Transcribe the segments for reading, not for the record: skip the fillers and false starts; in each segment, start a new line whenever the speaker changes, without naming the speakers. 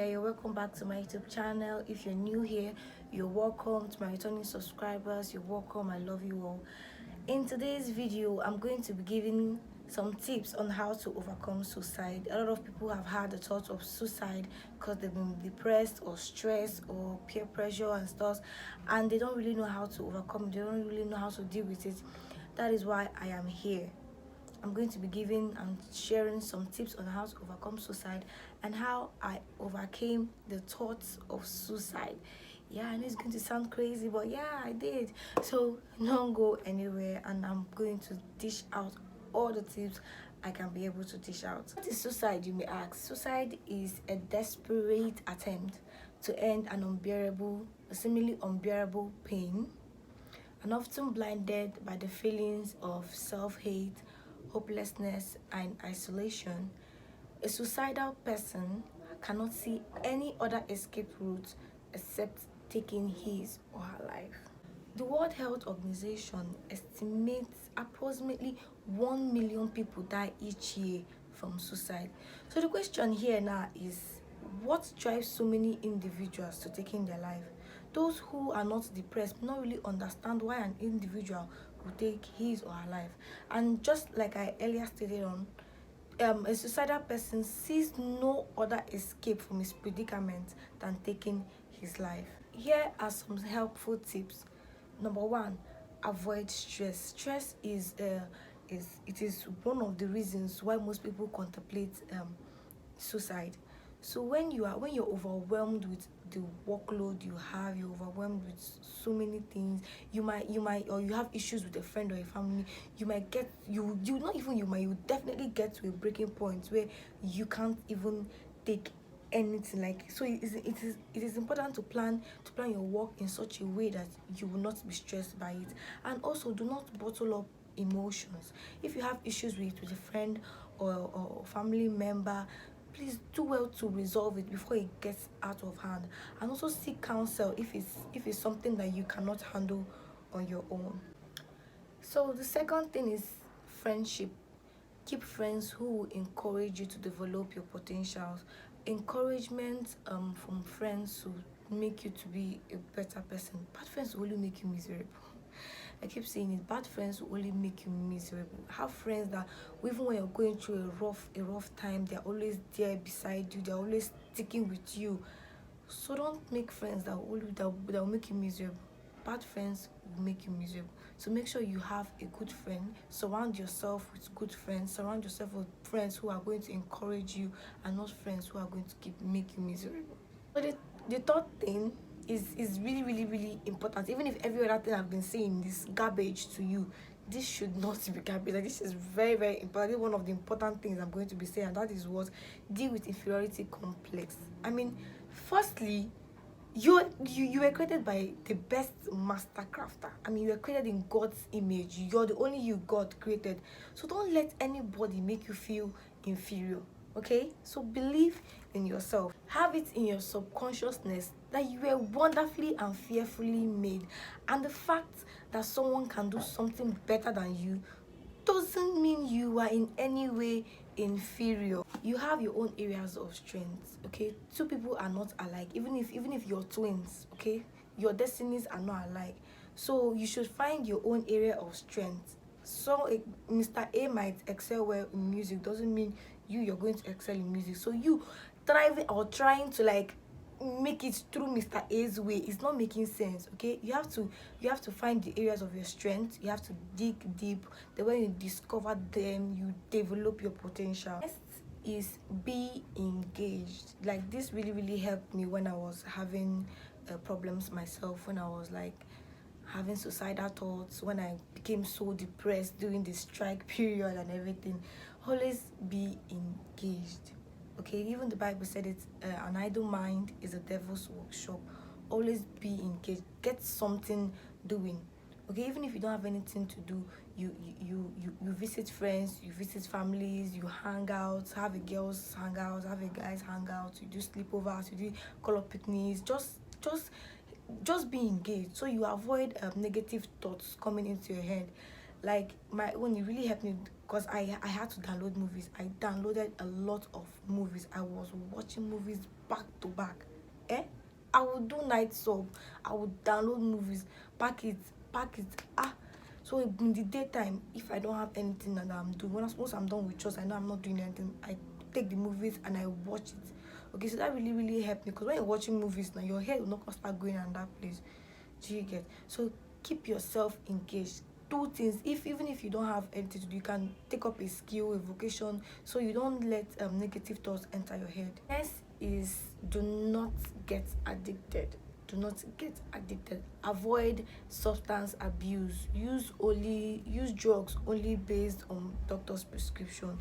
there, you're welcome back to my YouTube channel. If you're new here, you're welcome. To my returning subscribers, you're welcome. I love you all. In today's video, I'm going to be giving some tips on how to overcome suicide. A lot of people have had the thought of suicide because they've been depressed or stressed or peer pressure and stuff, and they don't really know how to overcome it. They don't really know how to deal with it. That is why I am here. I'm going to be giving and sharing some tips on how to overcome suicide and how I overcame the thoughts of suicide. Yeah, and it's going to sound crazy, but yeah, I did. So don't go anywhere, and I'm going to dish out all the tips I can be able to dish out. What is suicide, you may ask? Suicide is a desperate attempt to end an unbearable, a seemingly unbearable pain, and often blinded by the feelings of self-hate, hopelessness, and isolation. A suicidal person cannot see any other escape route except taking his or her life. The World Health Organization estimates approximately 1 million people die each year from suicide. So the question here now is, what drives so many individuals to taking their life? Those who are not depressed not really understand why an individual will take his or her life. And just like I earlier stated on, a suicidal person sees no other escape from his predicament than taking his life. Here are some helpful tips. Number one, avoid stress. Stress is one of the reasons why most people contemplate suicide. So when you're overwhelmed with the workload you have, you're overwhelmed with so many things, you have issues with a friend or a family, you definitely get to a breaking point where you can't even take anything. Like, so it is important to plan your work in such a way that you will not be stressed by it. And also, do not bottle up emotions. If you have issues with a friend or family member, please do well to resolve it before it gets out of hand. And also seek counsel if it's something that you cannot handle on your own. So the second thing is friendship. Keep friends who will encourage you to develop your potentials. Encouragement from friends will make you to be a better person. Bad friends will only make you miserable. I keep saying it, bad friends will only make you miserable. Have friends that even when you're going through a rough time, they're always there beside you, they're always sticking with you. So don't make friends that will make you miserable. Bad friends will make you miserable. So make sure you have a good friend. Surround yourself with good friends. Surround yourself with friends who are going to encourage you, and not friends who are going to make you miserable. So the third thing is really important. Even if every other thing I've been saying is garbage to you, this should not be garbage. Like, this is very important. One of the important things I'm going to be saying, and that is what deal with inferiority complex. I mean, firstly, you were created by the best master crafter. I mean, you were created in God's image. You're the only you God created. So don't let anybody make you feel inferior. Okay, so believe in yourself. Have it in your subconsciousness that you were wonderfully and fearfully made, and the fact that someone can do something better than you doesn't mean you are in any way inferior. You have your own areas of strength. Okay, two people are not alike. Even if you're twins, okay, your destinies are not alike. So you should find your own area of strength. So Mr. A might excel well in music, doesn't mean you're going to excel in music. So you thriving or trying to like make it through Mr. A's way is not making sense. Okay, you have to find the areas of your strength. You have to dig deep. Then when you discover them, you develop your potential. Next is be engaged. Like, this really helped me when I was having problems myself, when I was like having suicidal thoughts, when I became so depressed during the strike period and everything. Always be engaged. Okay, even the Bible said it, an idle mind is a devil's workshop. Always be engaged. Get something doing. Okay, even if you don't have anything to do, you visit friends, you visit families, you hang out, have a girls hangout, have a guys hangout, you do sleepovers, you do color picnics. Just be engaged, so you avoid negative thoughts coming into your head. Like, when it really helped me because I had to download movies. I downloaded a lot of movies. I was watching movies back to back. Eh? I would do night sub. I would download movies, pack it. So in the daytime, if I don't have anything that I'm doing, once I'm done with chores, I know I'm not doing anything. I take the movies and I watch it. Okay, so that really, really helped me, because when you're watching movies now, your head will not start going in that place. Do you get? So keep yourself engaged. Do things. Even if you don't have anything to do, you can take up a skill, a vocation, so you don't let negative thoughts enter your head. Next is, do not get addicted. Do not get addicted. Avoid substance abuse. Use drugs only based on doctor's prescription.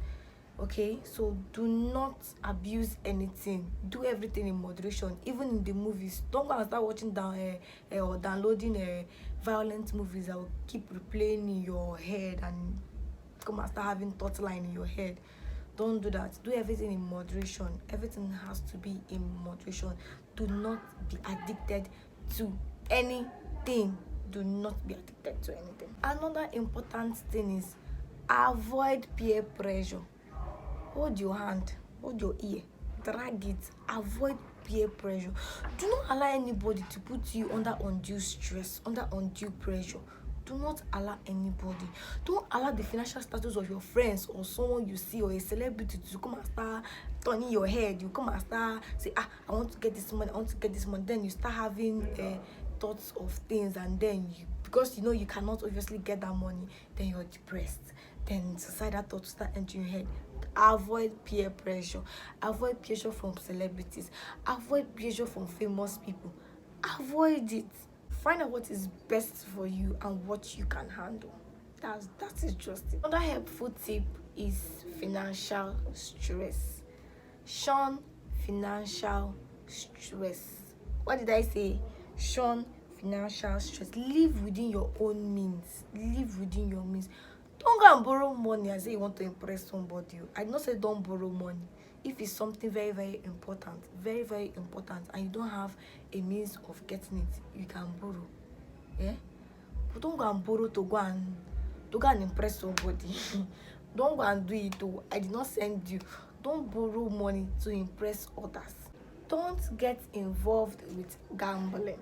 Okay, so do not abuse anything. Do everything in moderation. Even in the movies, don't go and start watching or downloading violent movies that will keep replaying in your head and come and start having thought line in your head. Don't do that. Do everything in moderation. Everything has to be in moderation. Do not be addicted to anything. Do not be addicted to anything. Another important thing is, avoid peer pressure. Hold your hand, hold your ear, drag it. Avoid peer pressure. Do not allow anybody to put you under undue stress, under undue pressure. Do not allow anybody. Don't allow the financial status of your friends or someone you see or a celebrity to come and start turning your head. You come and start say, I want to get this money, I want to get this money. Then you start having thoughts of things, and then because you know you cannot obviously get that money, then you're depressed. Then suicidal thoughts start entering your head. Avoid peer pressure. Avoid pressure from celebrities. Avoid pressure from famous people. Avoid it. Find out what is best for you and what you can handle. That is just it. Another helpful tip is financial stress. Shun financial stress. What did I say? Shun financial stress. Live within your own means. Live within your means. Don't go and borrow money and say you want to impress somebody. I did not say don't borrow money. If it's something very, very important, very, very important, and you don't have a means of getting it, you can borrow. Yeah? But don't go and borrow to go and impress somebody. Don't go and do it too. I did not send you. Don't borrow money to impress others. Don't get involved with gambling.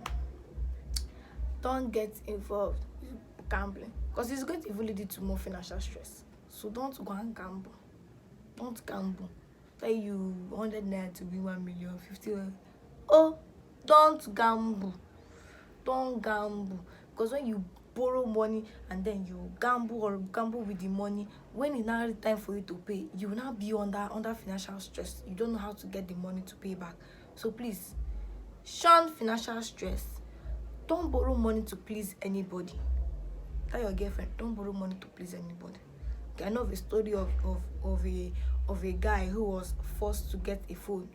Don't get involved with gambling, because it's going to even lead you to more financial stress. So don't go and gamble. Don't gamble. Tell you 100 naira to be 1 million, 50. Oh, don't gamble. Don't gamble. Because when you borrow money and then you gamble with the money, when it's now time for you to pay, you will now be under financial stress. You don't know how to get the money to pay back. So please, shun financial stress. Don't borrow money to please anybody. Tell your girlfriend, don't borrow money to please anybody. Okay, I know of a story of a guy who was forced to get a phone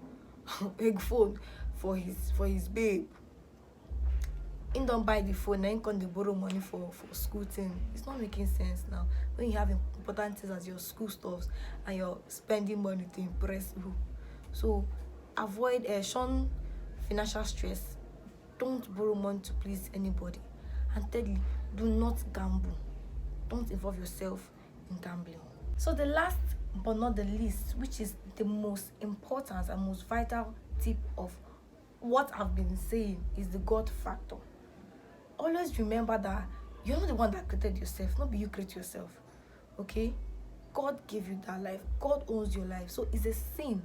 for his babe. He don't buy the phone, then can they borrow money for school thing. It's not making sense now. When you have important things as your school stuffs and you're spending money to impress who. So avoid shun financial stress. Don't borrow money to please anybody. And thirdly, do not gamble. Don't involve yourself in gambling. So the last but not the least, which is the most important and most vital tip of what I've been saying, is the God factor. Always remember that you're not the one that created yourself. Not be you create yourself. Okay? God gave you that life. God owns your life. So it's a sin.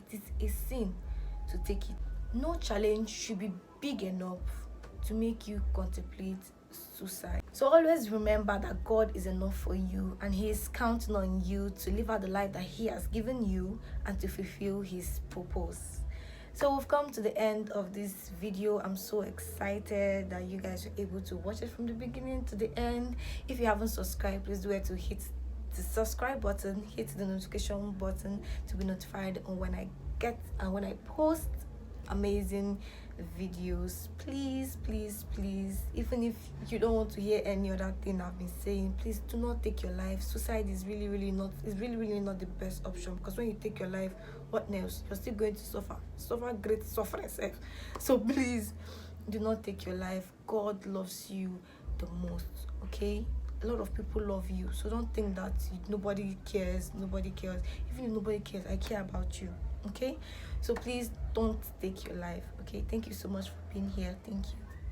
It is a sin to take it. No challenge should be big enough to make you contemplate suicide. So always remember that God is enough for you, and He is counting on you to live out the life that He has given you and to fulfill His purpose. So we've come to the end of this video. I'm so excited that you guys were able to watch it from the beginning to the end. If you haven't subscribed, please do it to hit the subscribe button, hit the notification button to be notified on when I post amazing videos. Please, even if you don't want to hear any other thing I've been saying, please do not take your life. Suicide is really not the best option, because when you take your life, what else? You're still going to suffer great suffering. So please do not take your life. God loves you the most. Okay, a lot of people love you. So don't think that nobody cares. Nobody cares. Even if nobody cares, I care about you. Okay. So please don't take your life. Okay. Thank you so much for being here. Thank you.